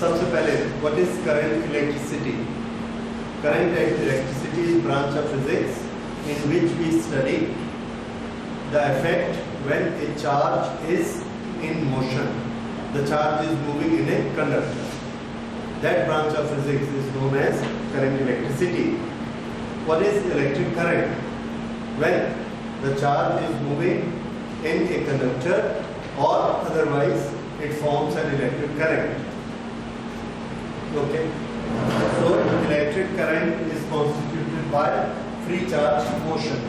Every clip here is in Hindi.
सबसे पहले what is current electricity? Current electricity is branch of physics in which we study the effect when a charge is in motion. The charge is moving in a conductor. That branch of physics is known as current electricity. What is electric current? When the charge is moving in a conductor or otherwise it forms an electric current. Okay. So electric current is constituted by free charge motion.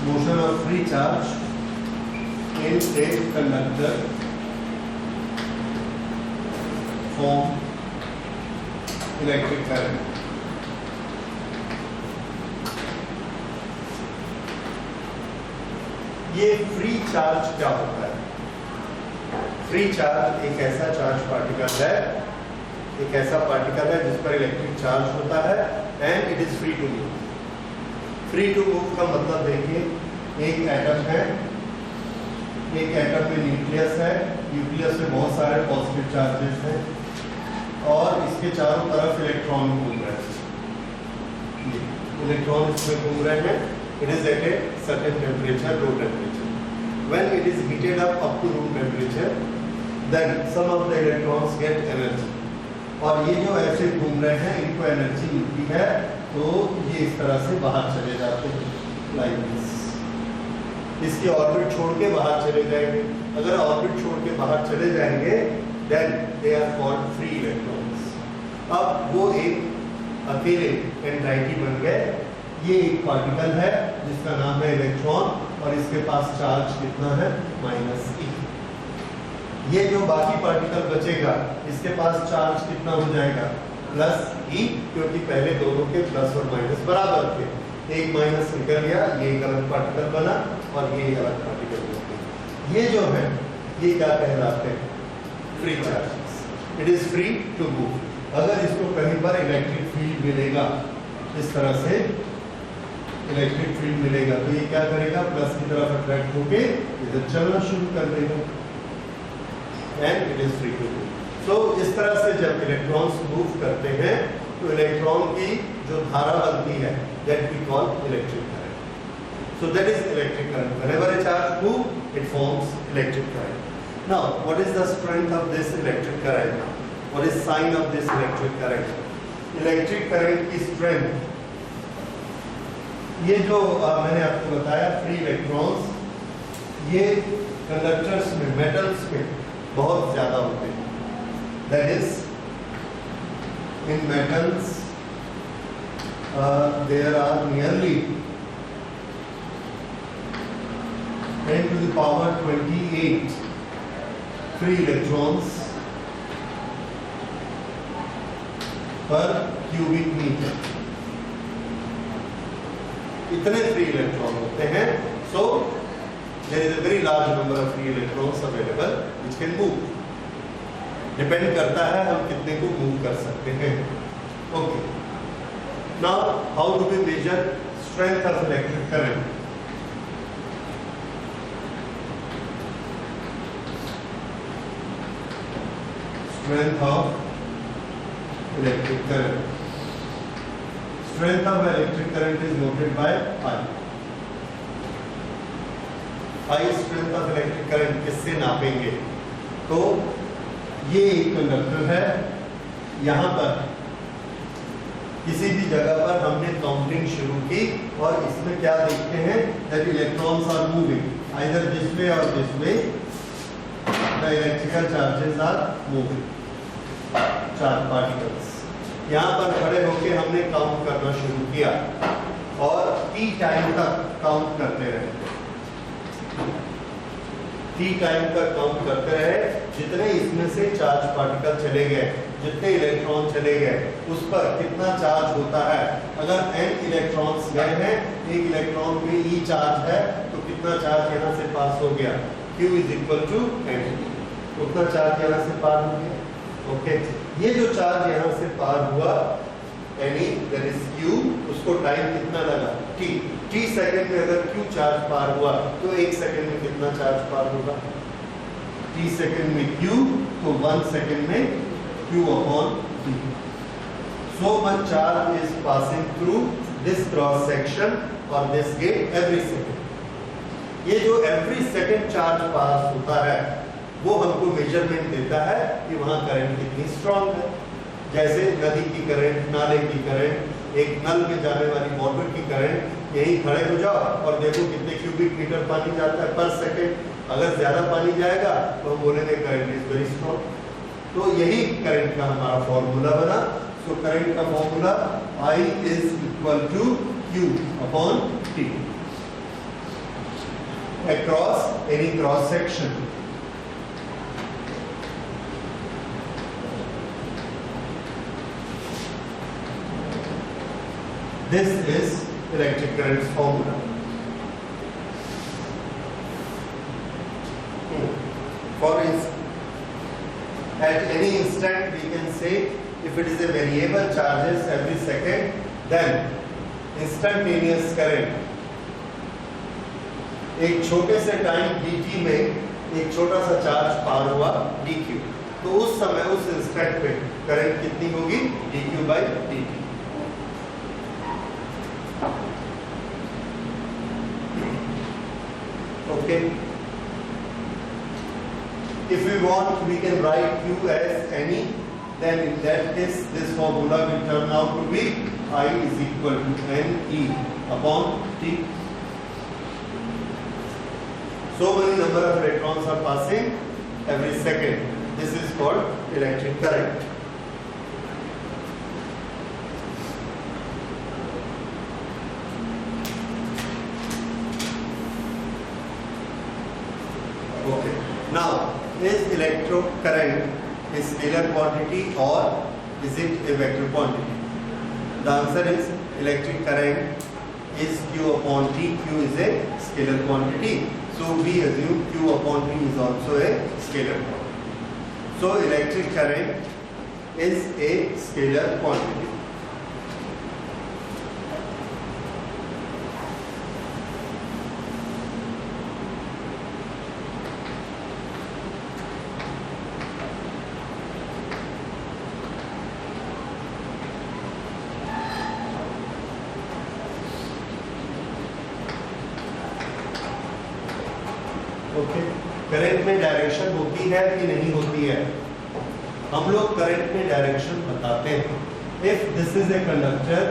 Motion of free charge in a conductor form electric current. ये फ्री चार्ज क्या होता है? फ्री चार्ज एक ऐसा चार्ज पार्टिकल है, एक ऐसा पार्टिकल है जिस पर इलेक्ट्रिक चार्ज होता है and it is free to move. Free to move का मतलब देखिए, एक एटम है, एक एटम में न्यूक्लियस है, न्यूक्लियस में बहुत सारे पॉजिटिव चार्जेस हैं और इसके चारों तरफ इलेक्ट्रॉन घूम रहे हैं। इलेक्ट्रॉन इसमें घूम रहे हैं। It is at a certain temperature, room temperature. When it is heated up to room temperature, then some of the electrons get energy. और ये जो ऐसे घूम रहे हैं इनको एनर्जी मिलती है, तो ये इस तरह से बाहर चले जाते हैं, like this. इसकी ऑर्बिट छोड़ के बाहर चले जाएंगे। अगर ऑर्बिट छोड़ के बाहर चले जाएंगे, then they are called free electrons. अब वो एक अकेले एंटाइटी बन गए। ये एक पार्टिकल है जिसका नाम है इलेक्ट्रॉन और इसके पास चार्ज कितना है? -e। ये जो बाकी पार्टिकल बचेगा इसके पास चार्ज कितना हो जाएगा? +e, क्योंकि पहले दोनों के प्लस और माइनस बराबर थे। एक माइनस निकल गया, ये एक अलग पार्टिकल बना और ये अलग पार्टिकल बना। ये जो है ये क्या कहलाते हैं? Free charges. It is free to move. अगर इसको कहीं पर इलेक्ट्रिक फील्ड मिलेगा, इस तरह से इलेक्ट्रिक फील्ड मिलेगा, तो ये क्या करेगा? प्लस की तरफ अट्रैक्ट होके इधर चलना शुरू कर देगा and it is free to move. So इस तरह से जब इलेक्ट्रॉन्स मूव करते हैं तो इलेक्ट्रॉन की जो धारा बनती है that we call electric current. So that is electric current. Whenever a charge moves, it forms electric current. Now, what is the strength of this electric current? What is sign of this electric current? Electric current की strength, ये जो मैंने आपको बताया फ्री इलेक्ट्रॉन्स, ये कंडक्टर्स में, मेटल्स में बहुत ज्यादा होते हैं। That is in metals there are nearly 10⁻28 free electrons per cubic metre. इतने फ्री इलेक्ट्रॉन होते हैं। So there is a very large number of free electrons available which can move. Depend करता है हम कितने को मूव कर सकते हैं। Okay, now how do we measure strength of electric current? Strength of electric current, strength of electric current is noted by I. I strength of electric current किससे नापेंगे? तो ये एक कंडक्टर है, यहाँ पर किसी भी जगह पर हमने काउंटिंग शुरू की और इसमें क्या देखते हैं? that electrons are moving either this way or this way. The electrical charges are moving. Charge particles. यहाँ पर खड़े होकर हमने काउंट करना शुरू किया और t टाइम तक काउंट करते रहे। t टाइम तक काउंट करते रहे। जितने इसमें से चार्ज पार्टिकल चले गए, जितने इलेक्ट्रॉन चले गए, उस पर कितना चार्ज होता है। अगर n इलेक्ट्रॉन्स गए हैं, एक इलेक्ट्रॉन में e चार्ज है, तो कितना चार्ज यहाँ से पास हो गया? Q is equal to n। उतना चार्ज यहाँ से पार हो गया। ओके, ये जो चार्ज यहाँ से पार हुआ एनी दैट इज q, उसको टाइम कितना लगा t, t सेकंड में अगर q चार्ज पार हुआ तो 1 सेकंड में कितना चार्ज पार होगा, t सेकंड में q तो 1 सेकंड में q upon t. So much charge is passing through this cross section or this gate every second. ये जो एवरी सेकंड चार्ज पास होता है वो हमको मेजरमेंट देता है कि वहाँ करंट कितनी स्ट्रांग है. जैसे नदी की करंट, नाले की करंट, एक नल में जाने वाली मोटर की करंट, यही खड़े हो जाओ और देखो कितने क्यूबिक मीटर पानी जाता है पर सेकंड. अगर ज्यादा पानी जाएगा तो हम बोलेंगे करंट इज वेरी स्ट्रांग. तो यही करंट का हमारा फॉर्मूला बना. सो करंट का formula I is equal to Q upon T across any cross section. This is electric current formula. For at any instant we can say if it is a variable charges every second, then instantaneous current एक छोटे से टाइम dt में एक छोटा सा चार्ज पार हुआ dq, तो उस समय उस इंस्टेंट पे करंट कितनी होगी dq by dt. Okay. If we want, we can write q as any. Then in that case, this formula will turn out to be I is equal to ne upon t. So many number of electrons are passing every second. This is called electric current. Okay. Now, is electric current a scalar quantity or is it a vector quantity? The answer is electric current is Q upon T. Q is a scalar quantity. So we assume Q upon T is also a scalar quantity. So electric current is a scalar quantity. Okay. Current में डायरेक्शन होती है कि नहीं होती है? हम लोग करंट में डायरेक्शन बताते हैं. If this is a conductor,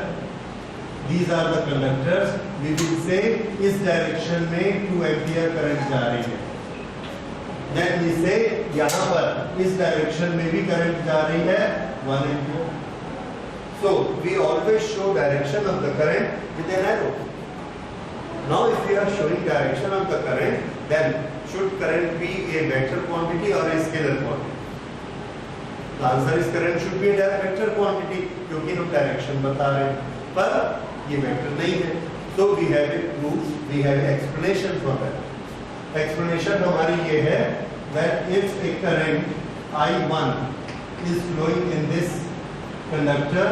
these are the conductors, we will say इस डायरेक्शन में 2 एम्पीयर करंट जा रही है. देन वी से यहाँ पर इस डायरेक्शन में भी करंट जा रही है 1 ampere. So we always show direction of the current with an arrow. Now if we are showing direction of the current, then should current be a vector quantity or a scalar quantity? The answer is current should be a vector quantity क्योंकि हम direction बता रहे हैं, पर ये vector नहीं है. So we have a proof, we have explanation for that. Explanation हमारी ये है that if a current I1 is flowing in this conductor,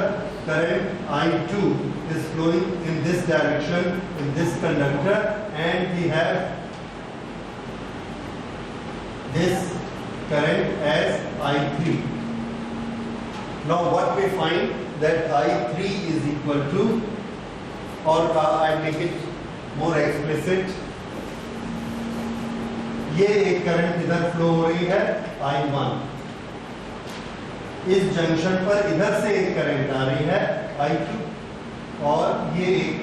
current I2 is flowing in this direction in this conductor, and we have this current as I3. Now what we find that I3 is equal to, or I make it more explicit, ये एक करंट इधर फ्लो हो रही है I1, इस जंक्शन पर इधर से एक करंट आ रही है I2, और ये एक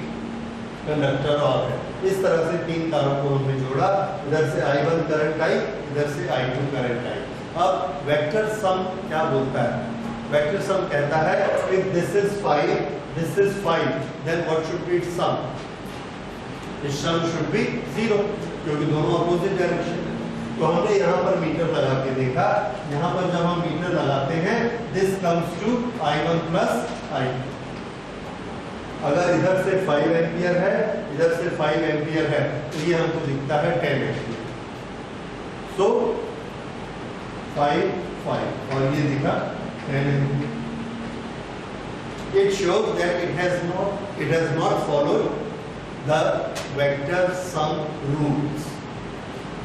कंडक्टर और है. इस तरह से 3 तारों को हमने जोड़ा. इधर से I1 करंट आई, इधर से I2 करंट आई. अब वेक्टर सम क्या बोलता है? वेक्टर सम कहता है if this is 5, this is 5, then what should be its sum? Its sum should be 0 क्योंकि दोनों अपोजिट डायरेक्शन है. तो हमने यहाँ पर मीटर लगा के देखा. यहाँ पर जब हम मीटर लगाते हैं, this comes to I1 plus I2. अगर इधर से 5 एम्पियर है, इधर से 5 एम्पियर है, तो ये हमको दिखता है 10 एम्पियर. सो 5 5 और ये दिखा 10 ampere. It shows that it has not followed the vector sum rules.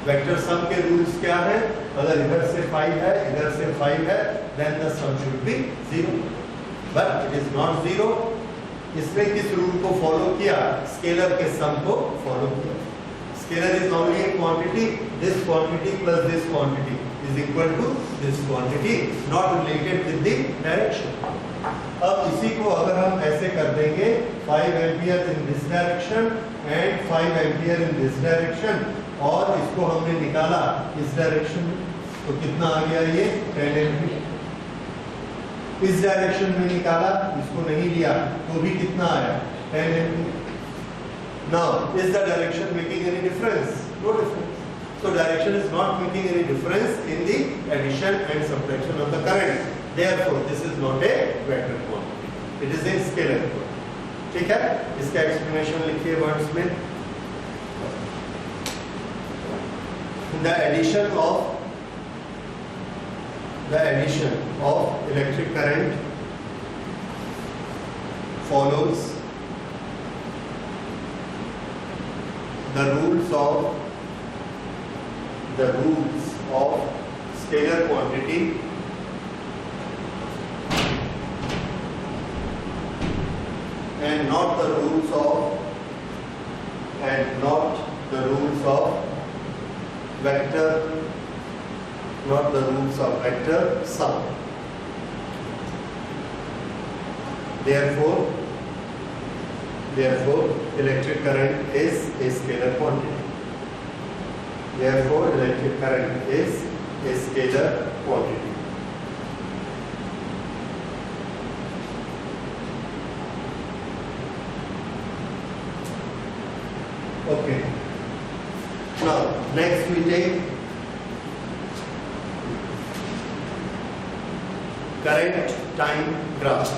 Vector sum के रूल्स क्या है? अगर इधर से 5 है, इधर से 5 है, then the sum should be 0. But it is not 0. इसने किस रूल को फॉलो किया? स्केलर के सम को फॉलो किया. Scalar is only a quantity. This quantity plus this quantity is equal to this quantity, not related with the direction. अब इसी को अगर हम ऐसे कर देंगे 5 ampere in this direction and 5 ampere in this direction, और इसको हमने निकाला इस डायरेक्शन में, तो कितना आ गया ये 10 एम्पियर. इस डायरेक्शन में निकाला, इसको नहीं लिया तो भी कितना आया 10 ampere. Now, is the direction making any difference? No difference. So direction is not making any difference in the addition and subtraction of the current. Therefore, this is not a vector quantity. It is a scalar quantity. ठीक है? इसका explanation लिखिए words में. The addition of electric current follows the rules of scalar quantity and not the rules of vector sum. Therefore, electric current is a scalar quantity. Therefore, electric current is a scalar quantity. Okay. Now, next we take current time graph.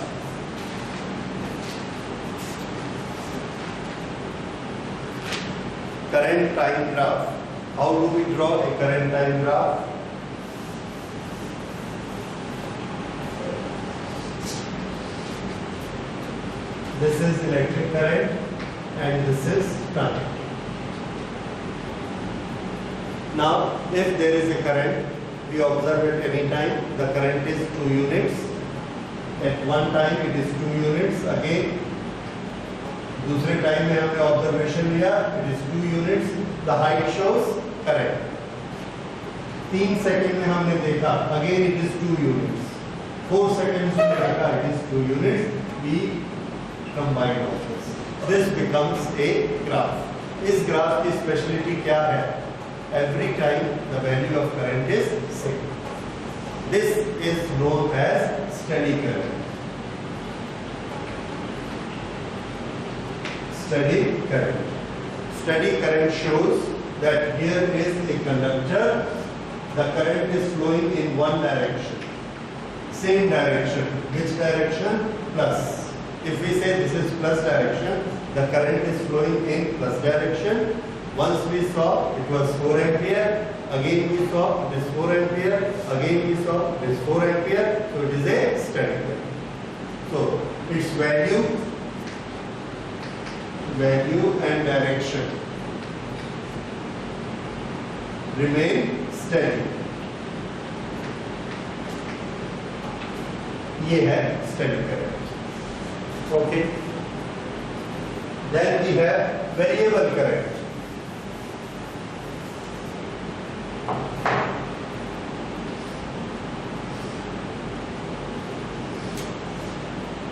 Current time graph. How do we draw a current time graph? This is electric current and this is time. Now, if there is a current, we observe at any time, the current is 2 units. At one time it is 2 units. Again, दूसरे टाइम में हमने ऑब्जर्वेशन लिया, it is 2 units. The height shows current. 3 second में हमने देखा, again it is 2 units. 4 seconds में देखा, it is 2 units. We combine of this becomes a graph. इस ग्राफ की स्पेशलिटी क्या है? Every time the value of current is same. This is known as steady current. Steady current. Steady current shows that here is a conductor. The current is flowing in one direction. Same direction. Which direction? Plus. If we say this is plus direction, the current is flowing in plus direction. Once we saw it was 4 ampere. Again we saw it is 4 ampere. Again we saw it is 4 ampere. So it is a steady current. So its value and direction remain steady. ये है steady current. Okay. Then we have variable current.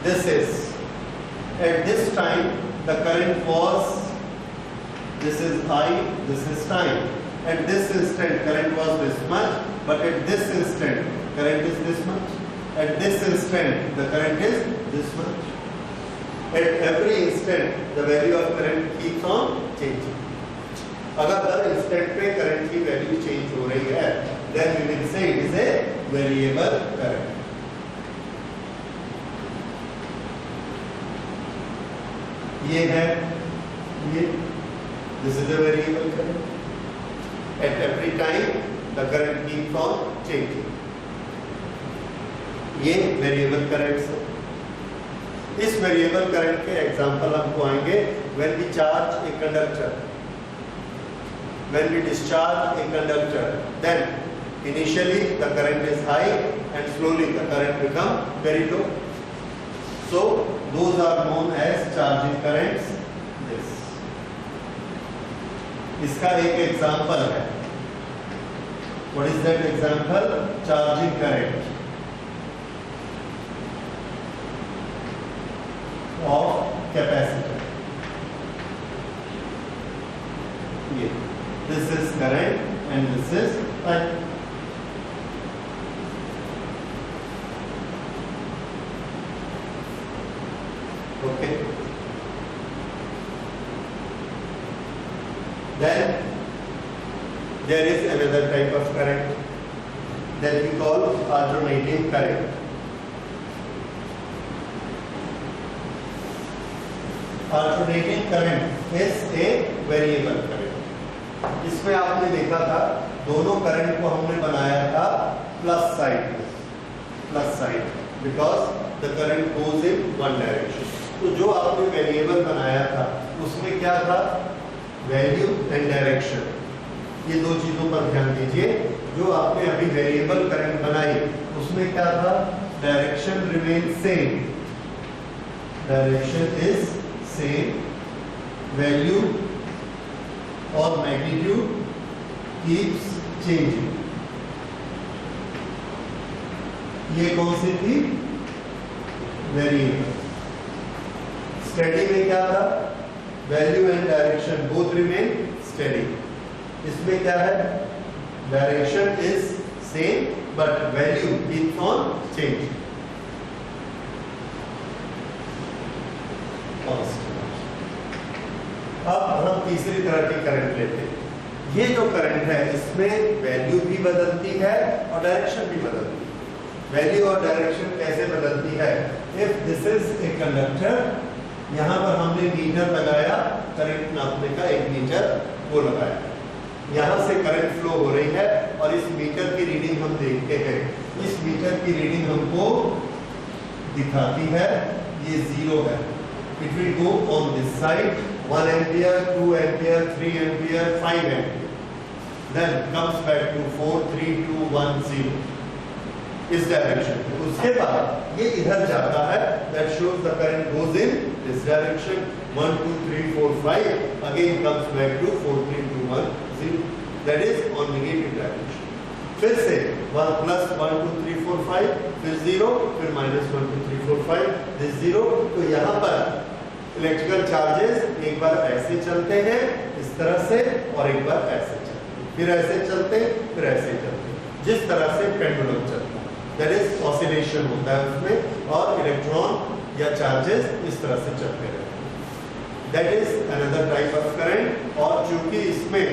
This is at this time the current was, this is I, this is time. At this instant current was this much, but at this instant current is this much. At this instant the current is this much. At every instant the value of current keeps on changing. अगर हर instant पे current की value change हो रही है, then we will say it is a variable current. ये है, ये this is a variable current. At every time the current keeps on changing. ये variable currents है. इस वेरिएबल करंट के एग्जांपल हमको आएंगे when we charge a conductor, when we discharge a conductor, then initially the current is high and slowly the current become very low. So those are known as charging currents. This. इसका एक एग्जांपल है. What is that example? Charging current of capacitor. Yeah. This is current and this is current. Okay. Then there is another type of current that we call alternating current. Alternating current is a variable current. इसमें आपने देखा था दोनों करंट को हमने बनाया था plus side because the current goes in one direction. तो जो आपने वेरिएबल बनाया था उसमें क्या था? Value and direction. ये दो चीजों पर ध्यान दीजिए. जो आपने अभी वेरिएबल करंट बनाई उसमें क्या था? Direction remain same, direction is same, value और मैग्नीट्यूड कीप्स चेंजिंग. ये कौन सी थी? वेरिएबल. स्टेडी में क्या था? Value and direction both remain steady. इसमें क्या है? Direction is same but value keeps on changing. अब हम तीसरी तरह की करंट लेते हैं. ये जो करंट है इसमें वैल्यू भी बदलती है और डायरेक्शन भी बदलती है. वैल्यू और डायरेक्शन कैसे बदलती है? If this is a conductor, यहाँ पर हमने मीटर लगाया, करंट नापने का एक मीटर वो लगाया, यहाँ से करंट फ्लो हो रही है और इस मीटर की रीडिंग हम देखते हैं. इस मीटर की रीडिंग हमको दिखाती है ये 0 है. It will go on this side 1 ampere, 2 ampere, 3 ampere, 5 ampere, then comes back to 4, 3, 2, 1, 0 इस डायरेक्शन. उसके बाद ये इधर जाता है. That shows the current goes in this direction 1, 2, 3, 4, 5, again comes back to 4, 3, 2, 1, 0. That is on negative direction. फिर से 1 प्लस 1, 2, 3, 4, 5, फिर 0, फिर माइनस 1, 2, 3, 4, 5, दिस 0. तो यहाँ पर इलेक्ट्रिकल चार्जेस एक बार ऐसे चलते हैं इस तरह से और एक बार ऐसे चलते हैं, फिर ऐसे चलते, फिर ऐसे चलते, जिस तरह से पेंडुलम चलता है. दैट इज ऑसिलेशन होता है उसमें और इलेक्ट्रॉन या चार्जेस इस तरह से चलते रहते हैं. That is another type of current. और चूंकि इसमें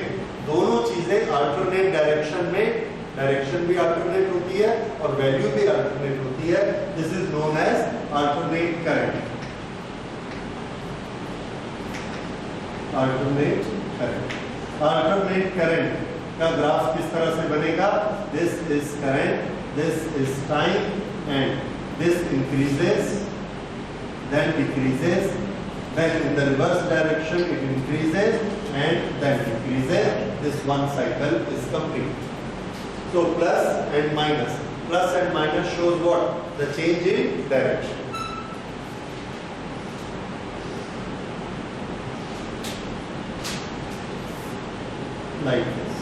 दोनों चीजें अल्टरनेट डायरेक्शन में, डायरेक्शन भी अल्टरनेट होती है और वैल्यू भी अल्टरनेट होती है, this is known as alternate current. Alternate current. Alternate current का ग्राफ किस तरह से बनेगा? This is current, this is time, and this increases, then decreases, then in the reverse direction it increases and then decreases. This one cycle is complete. So plus and minus shows what? The change in direction. Like this.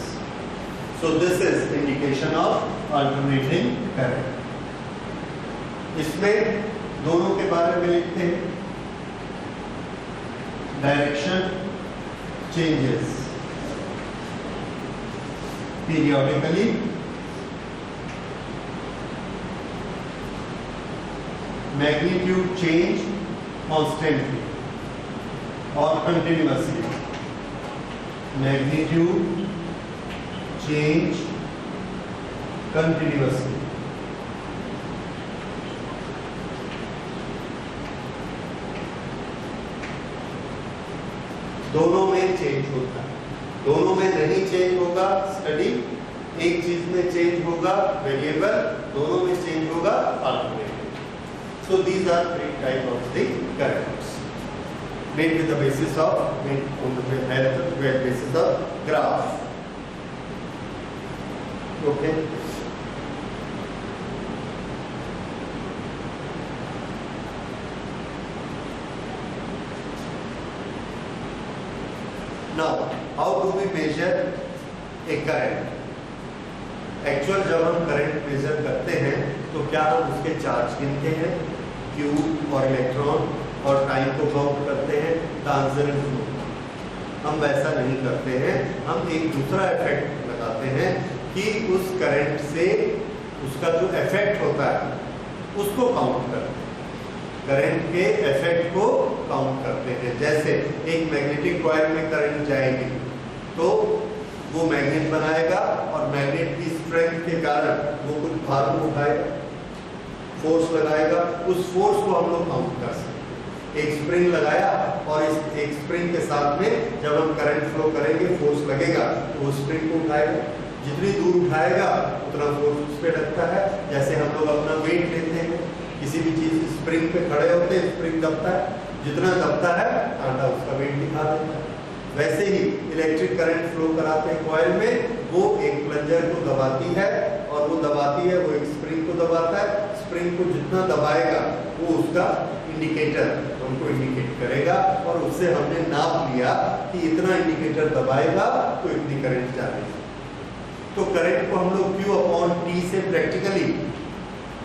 So this is indication of alternating current. इसमें दोनों के बारे में लिखते हैं. Direction changes periodically, magnitude change constantly or continuously. Magnitude change continuously. दोनों में चेंज होता है, दोनों में नहीं चेंज होगा स्टडी. एक चीज में चेंज होगा वेरिएबल, दोनों में चेंज होगा alternative. So these are three types of the currents. Made with the basis of basis of graph. Okay. Now, how do we measure a current? Actual जब हम करंट मेजर करते हैं तो क्या हम उसके चार्ज गिनते हैं, क्यू और इलेक्ट्रॉन और टाइम को काउंट करते हैं? The answer is no. हम वैसा नहीं करते हैं। हम एक दूसरा इफेक्ट लगाते हैं कि उस करंट से उसका जो इफेक्ट होता है उसको काउंट करते हैं, करंट के इफेक्ट को काउंट करते हैं। जैसे एक मैग्नेटिक कॉइल में करंट जाएगी तो वो मैग्नेट बनाएगा और मैग्नेट की स्ट्रेंथ के कारण वो कुछ भार को उठाएगा, फोर्स लगाएगा, उस फोर्स को हम लोग काउंट कर सकते हैं। एक स्प्रिंग लगाया और इस एक स्प्रिंग के साथ में जब हम करंट फ्लो करेंगे फोर्स लगेगा तो वो स्प्रिंग को उठाएगा, जितनी दूर उठाएगा उतना फोर्स उस पर लगता है। जैसे हम लोग अपना वेट लेते हैं, किसी भी चीज स्प्रिंग पे खड़े होते हैं, स्प्रिंग दबता है, जितना दबता है कांटा उसका वेट दिखा देता है। वैसे ही इलेक्ट्रिक करंट फ्लो कराते हैं कॉइल में, वो एक प्लंजर को दबाती है और वो दबाती है, वो एक स्प्रिंग को दबाता है, स्प्रिंग को जितना दबाएगा वो उसका इंडिकेटर हमको इंडिकेट करेगा और उससे हमने नाप लिया कि इतना इंडिकेटर दबाएगा तो इतनी करंट जाएगी। तो करंट को हम लोग Q/T से प्रैक्टिकली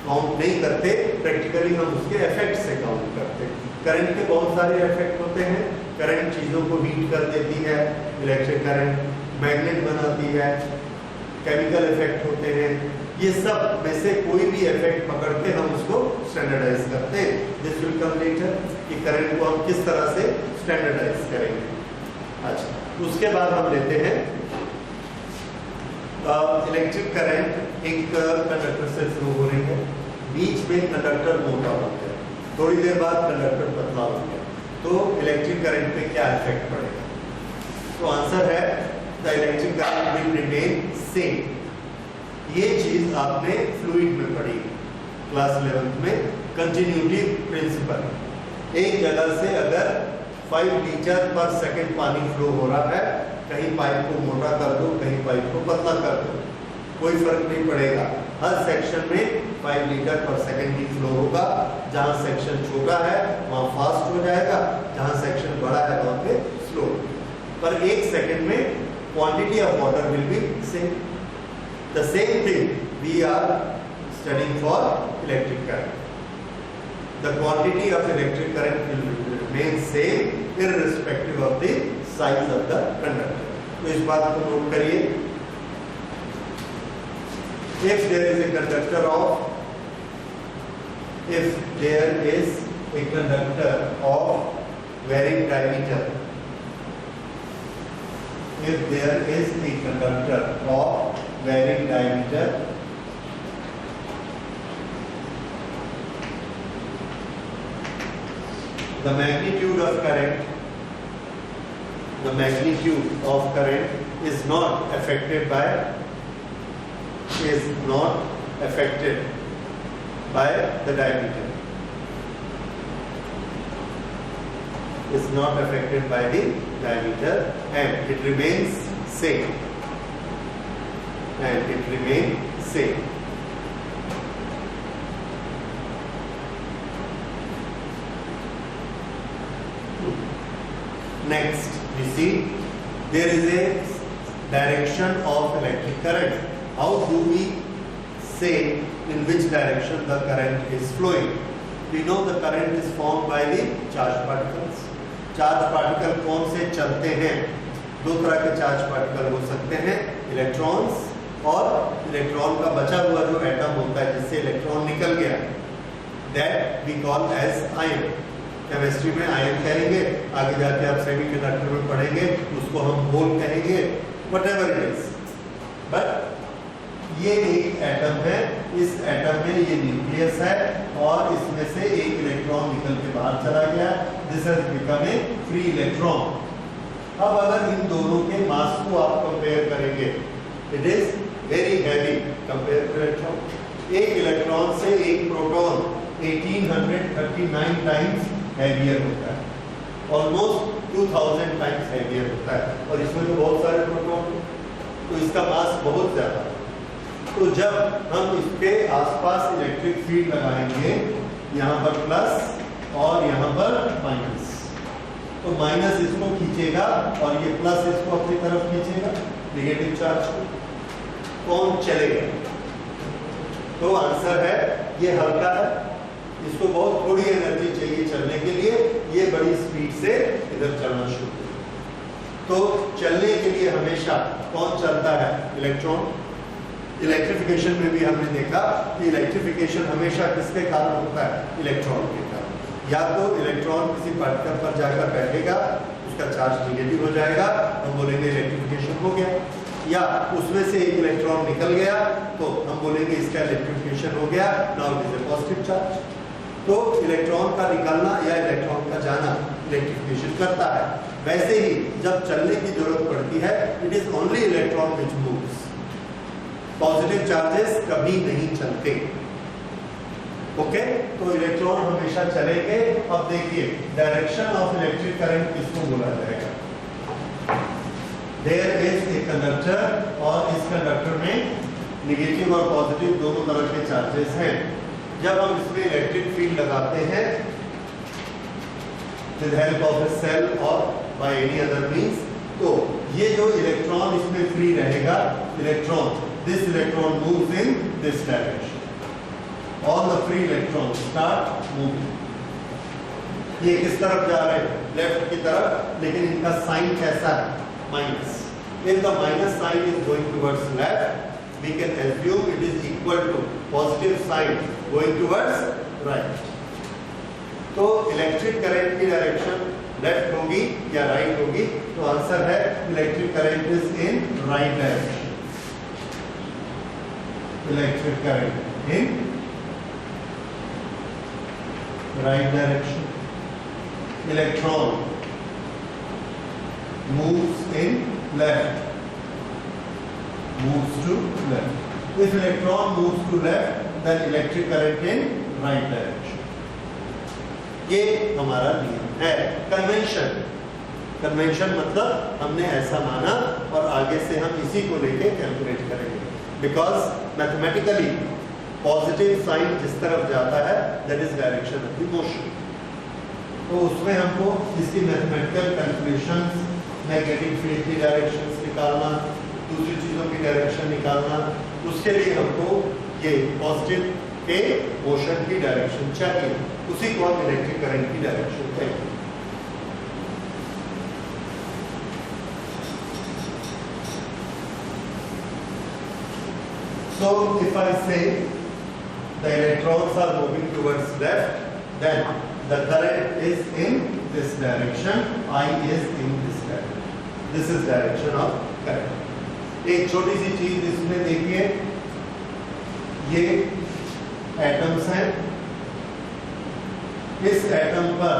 काउंट नहीं करते, प्रैक्टिकली हम उसके इफेक्ट से काउंट करते हैं। करंट के बहुत सारे इफेक्ट होते हैं। करंट चीजों को हीट कर देती है, इलेक्ट्रिक करंट मैग्नेट बनाती है, केमिकल इफेक्ट होते हैं। ये सब में से कोई भी इफेक्ट पकड़ के हम उसको स्टैंडर्डाइज करते हैं। दिस विल कम लेटर कि करंट को हम किस तरह से स्टैंडर्डाइज करेंगे। अच्छा, उसके बाद हम लेते हैं इलेक्ट्रिक करंट एक कंडक्टर से फ्लो हो रही है, बीच में कंडक्टर मोटा हो गया, थोड़ी देर बाद कंडक्टर पतला हो गया, तो इलेक्ट्रिक करंट पे क्या इफेक्ट पड़ेगा? तो आंसर है the electric current will remain same. ये चीज आपने फ्लूइड में पढ़ी क्लास 11th में, कंटिन्यूटी प्रिंसिपल। एक जगह से अगर 5 लीटर पर सेकंड पानी फ्लो हो रहा है, कहीं पाइप को मोटा कर दो, कहीं पाइप को पतला कर दो, कोई फर्क नहीं पड़ेगा। हर सेक्शन में 5 लीटर पर सेकंड ही फ्लो होगा। जहां सेक्शन छोटा है वहां फास्ट हो जाएगा, जहां सेक्शन बड़ा है वहां पे स्लो। पर एक सेकंड में quantity of water will be same. The same thing we are studying for electric current. The quantity of electric current will remain same irrespective of the size of the conductor. तो इस बात को नोट करिए। If there is a conductor of varying diameter, if there is a conductor of varying diameter, the magnitude of current is not affected by the diameter. Is not affected by the diameter and it remains same. Next, we see there is a direction of electric current. How do we say in which direction the current is flowing? We know the current is formed by the charged particles. Charge particle कौन से चलते हैं? दो तरह के चार्ज पार्टिकल हो सकते हैं, इलेक्ट्रॉन्स और इलेक्ट्रॉन का बचा हुआ जो एटम होता है जिससे इलेक्ट्रॉन निकल गया, that we call as ion. Chemistry में आयन कहेंगे, आगे जाके आप सेमीकंडक्टर में पढ़ेंगे उसको हम होल कहेंगे, व्हाटएवर इट इज। बट ये एक एटम है, इस एटम में ये न्यूक्लियस है और इसमें से एक इलेक्ट्रॉन निकल के बाहर चला गया, this has become a free electron. अब अगर इन दोनों के मास को आप कंपेयर करेंगे, it is very heavy compare two electron. एक इलेक्ट्रॉन से एक प्रोटॉन 1839 टाइम्स हैवियर होता है, ऑलमोस्ट 2000 टाइम्स हैवियर होता है, और इसमें तो बहुत सारे प्रोटॉन, तो इसका मास बहुत ज्यादा है। तो जब हम इसके आसपास इलेक्ट्रिक फील्ड लगाएंगे, यहाँ पर प्लस और यहाँ पर माइनस, तो माइनस इसको खींचेगा और ये प्लस इसको अपनी तरफ खींचेगा, नेगेटिव चार्ज को। कौन चलेगा? तो आंसर है ये हल्का है, इसको बहुत थोड़ी एनर्जी चाहिए चलने के लिए, ये बड़ी स्पीड से इधर चलना शुरू करेगा। तो चलने के लिए हमेशा कौन चलता है? इलेक्ट्रॉन। इलेक्ट्रिफिकेशन में भी हमने देखा कि इलेक्ट्रिफिकेशन हमेशा किसके कारण होता है? इलेक्ट्रॉन के कारण। या तो इलेक्ट्रॉन किसी पार्टिकल पर जाकर बैठेगा, उसका चार्ज नेगेटिव हो जाएगा, हम बोलेंगे इलेक्ट्रिफिकेशन हो गया, या उसमें से एक इलेक्ट्रॉन निकल गया तो हम बोलेंगे इसका इलेक्ट्रिफिकेशन हो गया, now it is a positive charge. तो इलेक्ट्रॉन का निकलना या इलेक्ट्रॉन का जाना इलेक्ट्रिफिकेशन करता है। वैसे ही जब चलने की जरूरत पड़ती है, it is only electron which moves, positive charges कभी नहीं चलते। ओके, तो इलेक्ट्रॉन हमेशा चलेंगे। अब देखिए डायरेक्शन ऑफ इलेक्ट्रिक करंट किसको बोला जाएगा? देयर इज ए कंडक्टर, और इस कंडक्टर में नेगेटिव और पॉजिटिव दोनों तरह के चार्जेस हैं। जब हम इसमें इलेक्ट्रिक फील्ड लगाते हैं with help of a cell और बाय एनी अदर मींस, तो ये जो इलेक्ट्रॉन इसमें फ्री रहेगा, electron, this electron moves in this direction, all the free electron start moving. ये किस तरफ जा रहे हैं? लेफ्ट की तरफ, लेकिन इनका साइन कैसा है? Minus. If the minus sign is going towards left, we can assume it is equal to positive sign going towards right. तो इलेक्ट्रिक करंट की डायरेक्शन लेफ्ट होगी या राइट होगी? तो आंसर है electric current is in right direction. Electric current in right direction. Electron moves in left, moves to left. If electron moves to left, then electric current in right direction. ये हमारा नियम है, कन्वेंशन। कन्वेंशन मतलब हमने ऐसा माना और आगे से हम इसी को लेके कैलकुलेट करेंगे, बिकॉज मैथमेटिकली पॉजिटिव साइन जिस तरफ जाता है that is direction of the motion. तो उसमें हमको इसकी मैथमेटिकल कैलकुलेशंस, नेगेटिव फील्ड की डायरेक्शंस निकालना, दूसरी चीजों की डायरेक्शन निकालना, उसके लिए हमको ये पॉजिटिव के मोशन की डायरेक्शन चाहिए, उसी को हम इलेक्ट्रिक करंट की डायरेक्शन कहेंगे। So if I say the electrons are moving towards left, then the current is in this direction, I is in this direction. This is direction of current. एक छोटी सी चीज इसमें देखिए, ये एटम्स हैं, इस एटम पर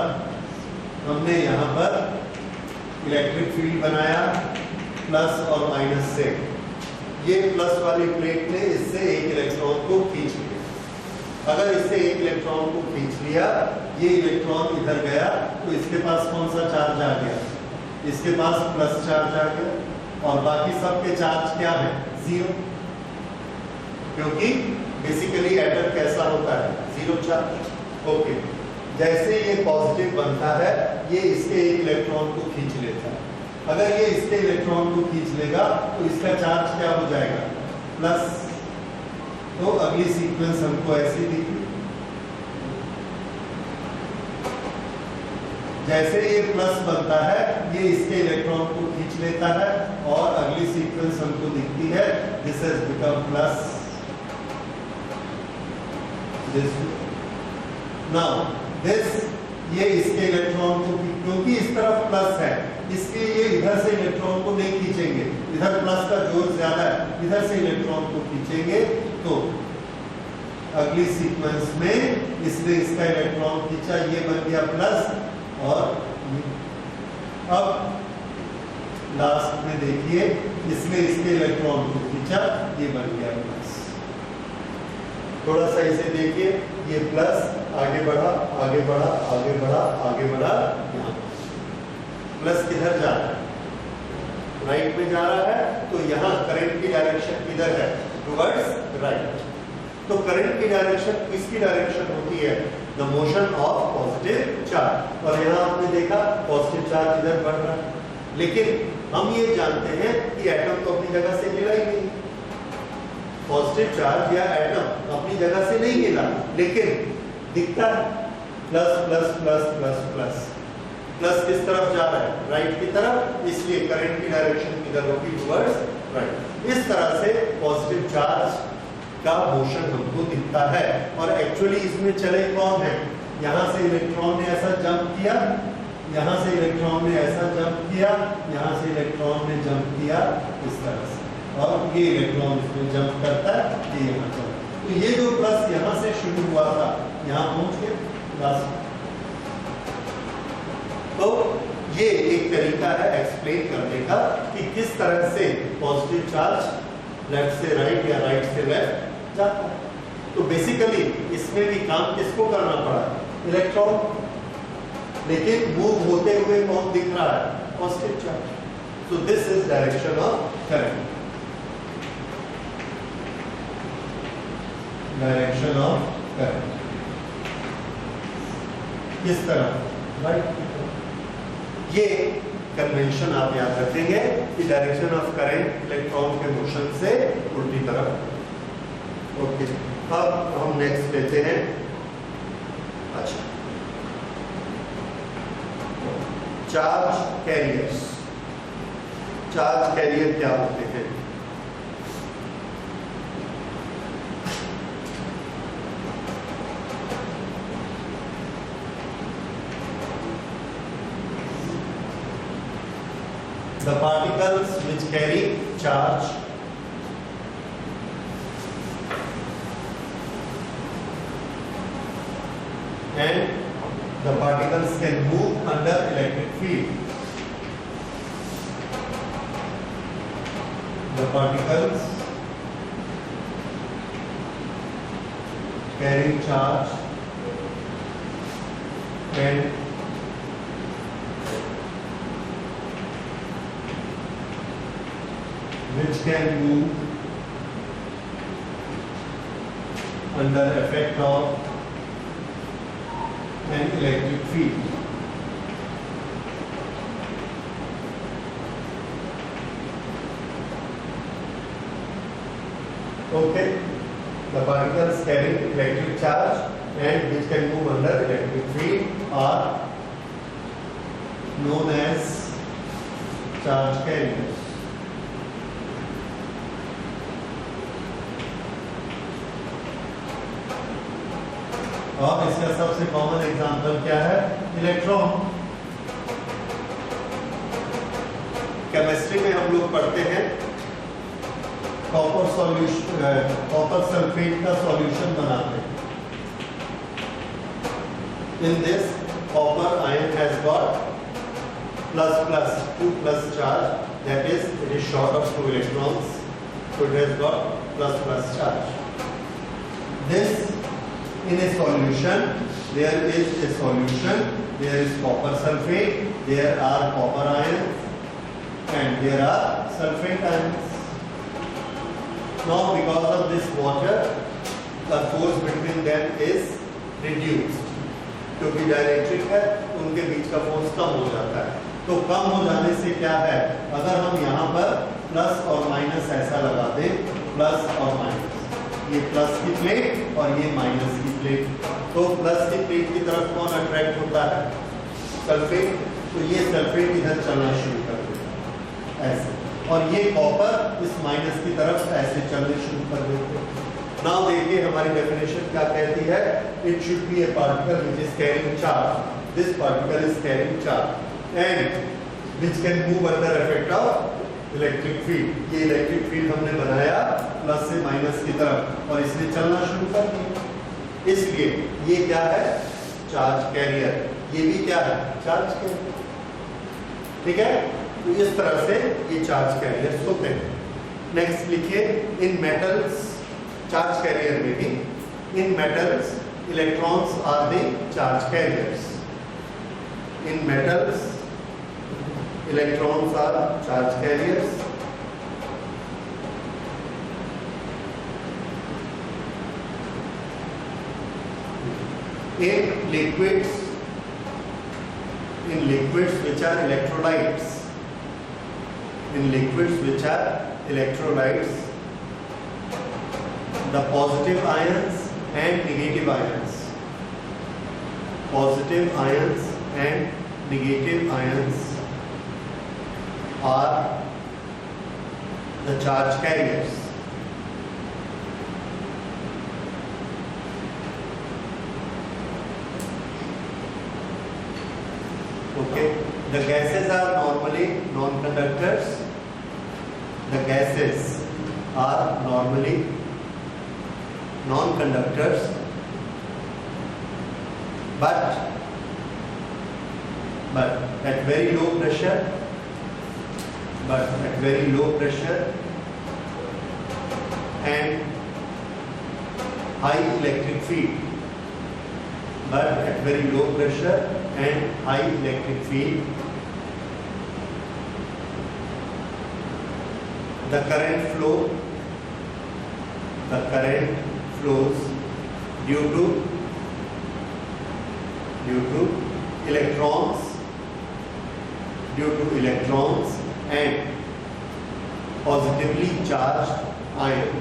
हमने यहाँ पर इलेक्ट्रिक फील्ड बनाया प्लस और माइनस से। ये प्लस वाली प्लेट ने इससे एक इलेक्ट्रॉन को खींच लिया। अगर इससे एक इलेक्ट्रॉन को खींच लिया, ये इलेक्ट्रॉन इधर गया, तो इसके पास कौन सा चार्ज आ गया? इसके पास प्लस चार्ज आ गया, और बाकी सबके चार्ज क्या है? जीरो, क्योंकि बेसिकली एटम कैसा होता है? Zero charge. ओके, जैसे ये पॉजिटिव बनता है, ये इसके एक इलेक्ट्रॉन को खींच लेता है। अगर ये इसके इलेक्ट्रॉन को खींच लेगा तो इसका चार्ज क्या हो जाएगा? प्लस। तो अगली सीक्वेंस हमको ऐसी दिखी, जैसे ये प्लस बनता है, ये इसके इलेक्ट्रॉन को खींच लेता है, और अगली सीक्वेंस हमको दिखती है, this has become plus, this now this, ये इसके इलेक्ट्रॉन को, क्योंकि इस तरफ प्लस है, इसलिए ये इधर से इलेक्ट्रॉन को नहीं खींचेंगे, इधर प्लस का जोर ज्यादा है, इधर से इलेक्ट्रॉन को खींचेंगे। तो अगली सीक्वेंस में इसने इसका इलेक्ट्रॉन खींचा, ये बन गया प्लस, और अब लास्ट में देखिए इसने इसके इलेक्ट्रॉन को खींचा, ये बन गया प्लस। थोड़ा सा इसे देखिए, ये प्लस आगे बढ़ा, आगे बढ़ा, आगे बढ़ा, आगे बढ़ा, यहाँ प्लस किधर जा रहा है? राइट में जा रहा है, तो यहाँ करंट की डायरेक्शन किधर है? Towards right. तो करंट की डायरेक्शन किसकी डायरेक्शन होती है? The motion of positive charge. और यहाँ आपने देखा पॉजिटिव चार्ज इधर बढ़ रहा है, लेकिन हम ये जानते हैं कि एटम तो अपनी जगह से हिला ही नहीं। पॉजिटिव चार्ज या एटम अपनी जगह से नहीं हिला, लेकिन दिखता है plus plus plus plus plus. Plus किस तरफ जा रहा है? राइट की तरफ, इसलिए करंट की डायरेक्शन किधर होगी? Towards right. इस तरह से पॉजिटिव चार्ज का मोशन हमको दिखता है। और एक्चुअली इसमें चले कौन है? यहाँ से इलेक्ट्रॉन ने ऐसा जंप किया, यहाँ से इलेक्ट्रॉन ने ऐसा जंप किया, यहाँ से इलेक्ट्रॉन ने जंप किया इस तरह से, और ये इलेक्ट्रॉन इसमें जंप करता है, ये यहाँ चला। तो ये जो प्लस यहाँ से शुरू हुआ था, यहाँ पहुंच गया लास्ट। तो ये एक तरीका है एक्सप्लेन करने का कि किस तरह से पॉजिटिव चार्ज लेफ्ट से राइट या राइट से लेफ्ट जाता है। तो बेसिकली इसमें भी काम किसको करना पड़ा? इलेक्ट्रॉन। लेकिन मूव होते हुए कौन दिख रहा है? Positive charge. So this is direction of current. Direction of current किस तरह? राइट की तरफ। ये कन्वेंशन आप याद रखेंगे कि डायरेक्शन ऑफ करंट इलेक्ट्रॉन के मोशन से उल्टी तरफ। ओके, अब हम नेक्स्ट लेते हैं। अच्छा, चार्ज कैरियर्स। चार्ज कैरियर क्या होते हैं? The particles which carry charge and the particles can move under electric field. The particles carrying charge and which can move under effect of an electric field. Okay, the particles carrying electric charge and which can move under electric field are known as charge carriers. और इसका सबसे कॉमन एग्जांपल क्या है? इलेक्ट्रॉन। केमिस्ट्री में हम लोग पढ़ते हैं कॉपर सॉल्यूशन, कॉपर सल्फेट का सॉल्यूशन बनाते हैं। In this copper ion has got plus plus 2 plus charge, that is it is short of 2 electrons, so it has got plus plus charge. This in a solution, there is a solution, there is copper sulfate, there are copper ions and there are sulfate ions. Now because of this water, the force between them is reduced. क्योंकि डाइलेक्ट्रिक है तो उनके बीच का फोर्स कम हो जाता है। तो कम हो जाने से क्या है, अगर हम यहाँ पर प्लस और माइनस ऐसा लगा दें, प्लस और माइनस, ये प्लस की प्लेट और ये माइनस की प्लेट, तो प्लस की प्लेट की तरफ कौन अट्रैक्ट होता है? सल्फेट। तो ये सल्फेट इधर चलना शुरू कर देता है ऐसे, और ये कॉपर इस माइनस की तरफ ऐसे चलने शुरू कर देते हैं। नाउ देखिए हमारी डेफिनेशन क्या कहती है? It should be A particle which is carrying charge, this particle is carrying charge and which can move under effect of electric field. ये इलेक्ट्रिक फील्ड हमने बनाया प्लस से माइनस की तरफ और इसने चलना शुरू कर दिया, इसलिए ये क्या है? Charge carrier. ये भी क्या है? Charge carrier. ठीक है, तो इस तरह से ये चार्ज कैरियर्स होते हैं। नेक्स्ट लिखिए, इन मेटल्स चार्ज कैरियर में भी In metals, electrons are the charge carriers. In metals, electrons are charge carriers. In liquids which are electrolytes, the positive ions and negative ions are the charge carriers. Okay, the gases are normally non-conductors. But at very low pressure, and high electric field. The current flows due to electrons and positively charged ions.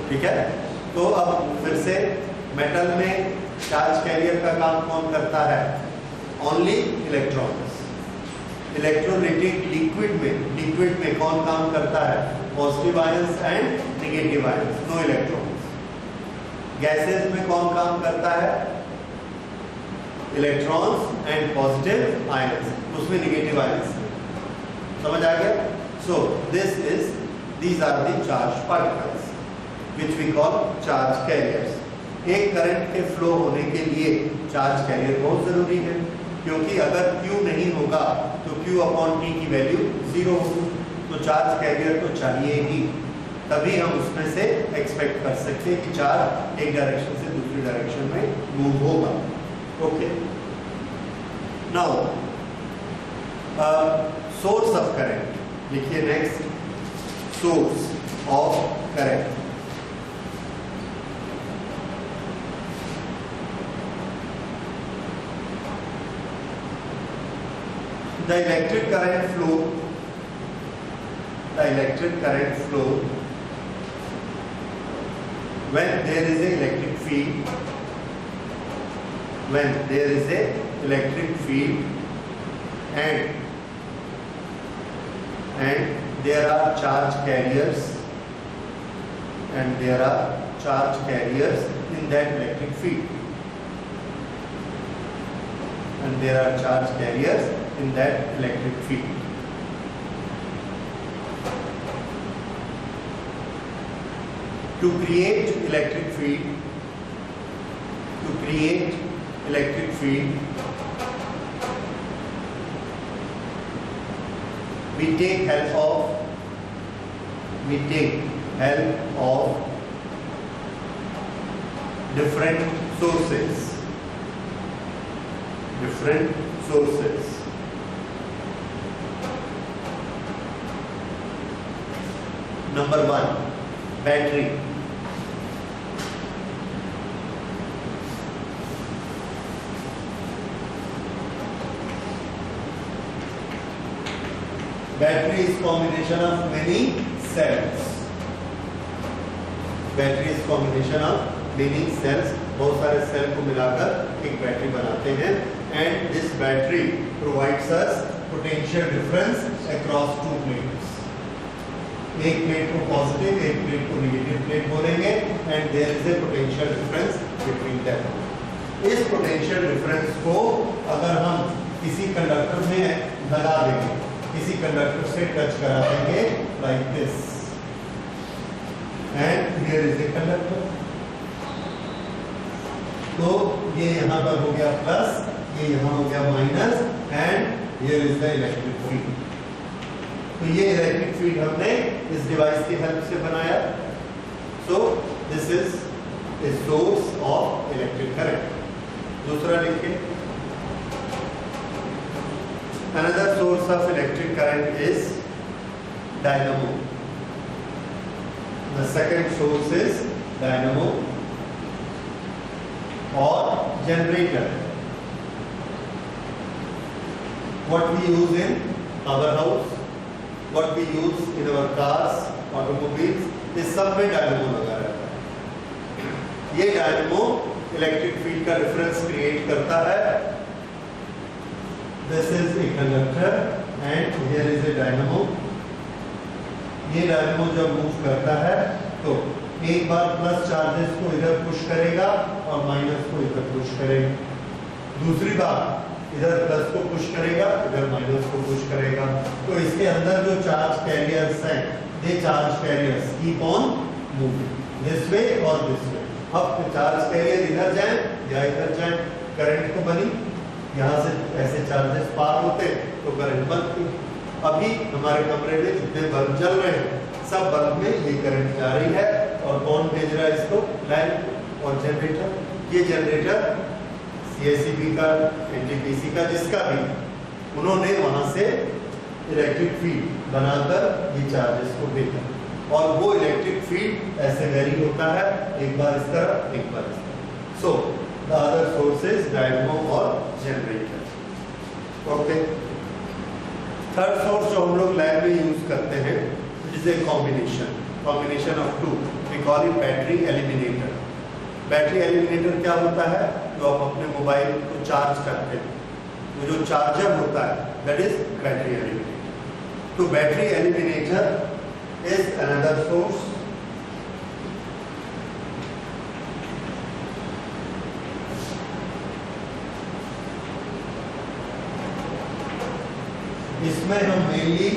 ठीक है, तो अब फिर से मेटल में चार्ज कैरियर का काम कौन करता है? Only electrons. इलेक्ट्रोलाइटिक लिक्विड में कौन काम करता है? Positive ions and negative ions, no electrons. Gases में कौन काम करता है? इलेक्ट्रॉन्स एंड पॉजिटिव आयंस, उसमें नेगेटिव आयंस। समझ आ गया? So these are the charged particles which we call charge carriers. एक करंट के फ्लो होने के लिए चार्ज कैरियर बहुत जरूरी है, क्योंकि अगर Q नहीं होगा तो Q अपॉन T की वैल्यू 0 होगी, तो चार्ज कैरियर तो चाहिए ही, तभी हम उसमें से एक्सपेक्ट कर सकते हैं कि चार्ज एक डायरेक्शन से दूसरी डायरेक्शन में मूव होगा। Okay, now source of current लिखिए। Next, source of current. The electric current flow when there is a electric field, and there are charge carriers in that electric field, To create electric field, we take help of different sources. Number 1, battery. Battery is combination of many cells. बहुत सारे सेल को मिलाकर एक बैटरी बनाते हैं, and this battery provides us potential difference across two plates. एक प्लेट को पॉजिटिव, एक प्लेट को नेगेटिव प्लेट बोलेंगे, and there is a potential difference between them. इस potential difference को अगर हम किसी कंडक्टर में लगा देंगे, किसी कंडक्टर से टच करा देंगे like this, and here is a conductor. तो ये यहाँ पर हो गया प्लस, ये यहाँ हो गया minus, and here is the electric field. तो ये इलेक्ट्रिक फील्ड हमने इस डिवाइस की हेल्प से बनाया। So this is a source of electric current. दूसरा लिखिए, another source of electric current is dynamo. The second source is dynamo or generator. What we use in our house, what we use in our cars, automobiles, इस सब में डायनेमो लगा रहता है। ये डायनेमो इलेक्ट्रिक फील्ड का डिफरेंस क्रिएट करता है। This is a conductor and here is a dynamo. ये डायनेमो जब मूव करता है तो एक बार प्लस चार्जेस को इधर पुश करेगा और माइनस को इधर पुश करेगा, दूसरी बार इधर प्लस को पुश करेगा, इधर माइनस को पुश करेगा। तो इसके अंदर जो चार्ज कैरियर्स हैं, they charge carriers keep on moving this way और दिस वे। अब चार्ज कैरियर इधर जाए या इधर जाए, करंट को बनी, यहाँ से ऐसे चार्जेस पार होते तो करंट बनती। अभी हमारे कमरे में जितने बल्ब जल रहे हैं सब बल्ब में ये करंट जा रही है, और कौन भेज रहा है इसको? लाइन और जनरेटर। ये जनरेटर CSEB का, NTPC का, जिसका भी, उन्होंने वहां से इलेक्ट्रिक फील्ड बनाकर ये चार्जेस को भेजा, और वो इलेक्ट्रिक फील्ड ऐसे वेरी होता है, एक बार इस तरफ एक बार इस तरफ। सो the other source is dynamo or generator. Okay. Third source जो हम लोग लैब में यूज करते हैं, it is a combination of two. We call it battery eliminator. Battery eliminator क्या होता है? जो आप अपने मोबाइल को चार्ज करते हैं, तो जो चार्जर होता है that is battery eliminator. तो battery eliminator is another source. इसमें हम मेनली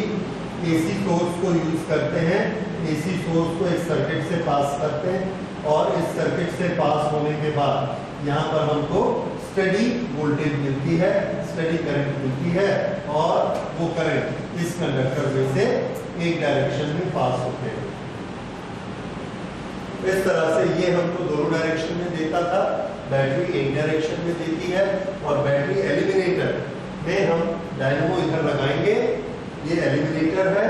AC सोर्स को यूज करते हैं। AC सोर्स को एक सर्किट से पास करते हैं, और इस सर्किट से पास होने के बाद यहाँ पर हमको स्टेडी वोल्टेज मिलती है, स्टेडी करंट मिलती है, और वो करंट इस कंडक्टर में से एक डायरेक्शन में पास होते हैं। इस तरह से ये हमको दोनों डायरेक्शन में देता था, बैटरी एक डायरेक्शन में देती है, और बैटरी एलिमिनेटर में हम डायनेमो इधर लगाएंगे, ये एलिमिनेटर है,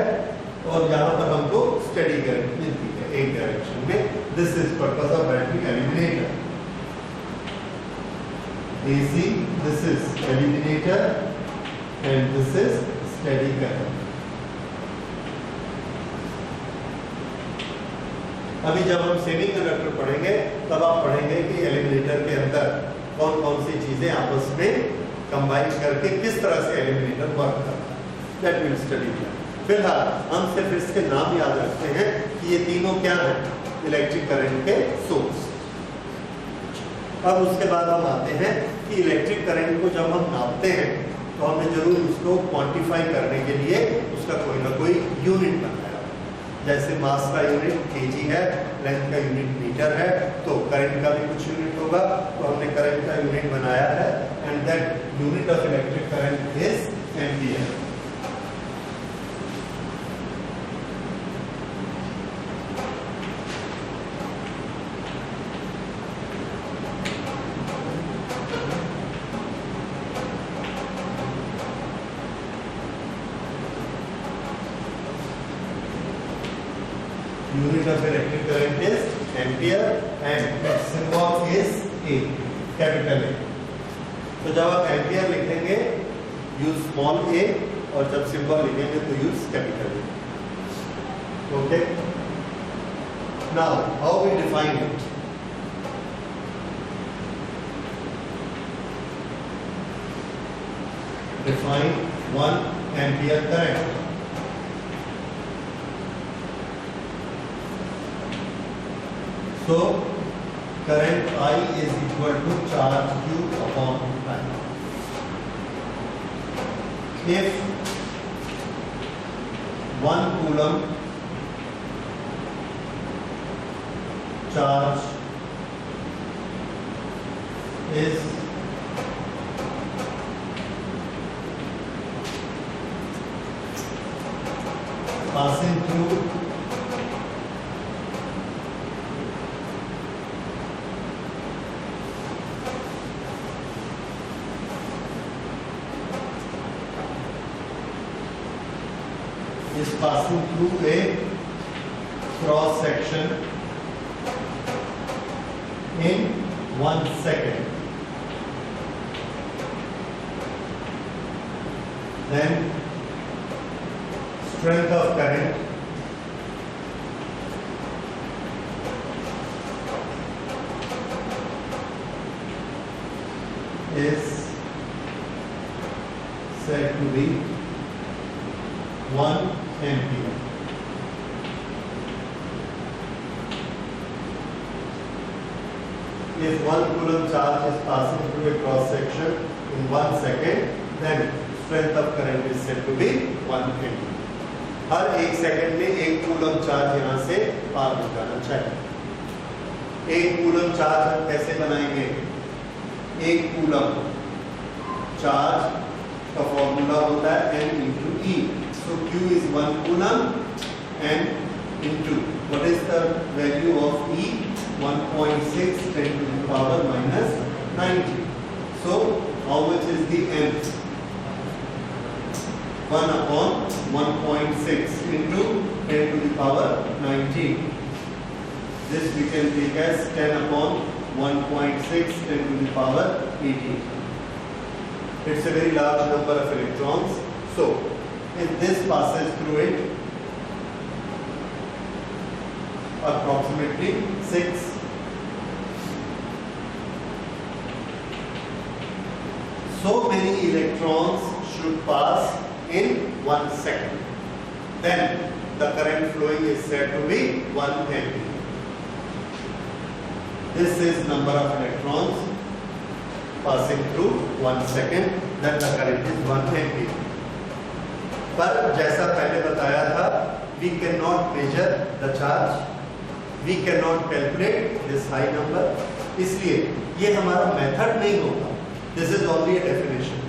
और यहाँ पर हमको स्टेडी करंट मिलती है एक डायरेक्शन में। This is purpose of battery eliminator. AC, this is eliminator and this is steady current. अभी जब हम सेमीकंडक्टर पढ़ेंगे तब आप पढ़ेंगे कि एलिमिनेटर के अंदर कौन कौन सी चीजें आपस में कंबाइन करके किस तरह से एलिमिनेटर वर्क करता है, दैट विल स्टडी। फिलहाल हम सिर्फ इसके नाम याद रखते हैं कि ये तीनों क्या हैं? इलेक्ट्रिक करंट के सोर्स। अब उसके बाद हम आते हैं कि इलेक्ट्रिक करंट को जब हम नापते हैं तो हमें जरूर उसको क्वांटिफाई करने के लिए उसका कोई ना कोई यूनिट बनाया। जैसे मास का यूनिट kg है, लेंथ का यूनिट मीटर है, तो करंट का भी कुछ यूनिट होगा, तो हमने करंट का यूनिट बनाया है, and that unit of electric current is ampere. Unit of electric current is ampere and its symbol is A, capital A. तो जब आप एम्पियर लिखेंगे यूज स्मॉल a, और जब सिंबल लिखेंगे तो use capital A. Okay, now how we define it? Define 1 ampere current. So current I is equal to charge Q upon time. If 1 coulomb charge is passing through a cross section in 1 second. Then strength of current is said to be 1 ampere. If 1 coulomb charge is passing through a cross section in 1 second, then strength of current is said to be 1 ampere. Her 1 second में 1 कूलम चार्ज यहाँ से पार हो जाना चाहिए. 1 कूलम चार्ज हम कैसे बनाएंगे? 1 कूलम चार्ज का फॉर्मूला होता है n into E. So Q is 1 coulomb and into what is the value of E? 1.6 10 to the power minus 90. So how much is the n? 1 upon 1.6 into 10 to the power 90. This we can take as 10 upon 1.6 10 to the power 18. It's a very large number of electrons. So if this passes through it approximately 6 so many electrons should pass in 1 second, then the current flowing is said to be 1 ampere. This is number of electrons passing through 1 second, then the current is 1 ampere. पर जैसा पहले बताया था, we cannot measure the charge, we cannot calculate this high number, इसलिए ये हमारा मेथड नहीं होगा. This is only a definition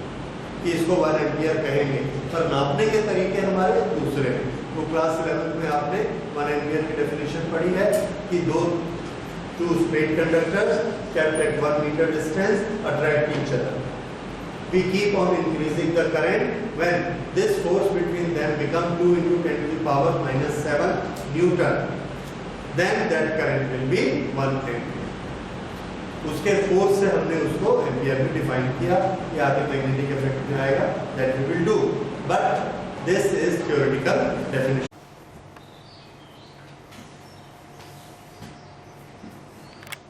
कि इसको 1 एम्पियर कहेंगे, पर नापने के तरीके हमारे दूसरे हैं. तो क्लास 11 में आपने 1 एम्पियर की डेफिनेशन पढ़ी है कि two straight conductors kept at 1 meter distance attract each other. We keep on increasing the current when this force between them become 2 into 10 to the power minus 7 Newton. Then that current will be 1 ampere. उसके फोर्स से हमने उसको एम्पियर में डिफाइन किया. ये आगे मैग्नेटिक इफेक्ट में आएगा, that we will do. But this is theoretical definition.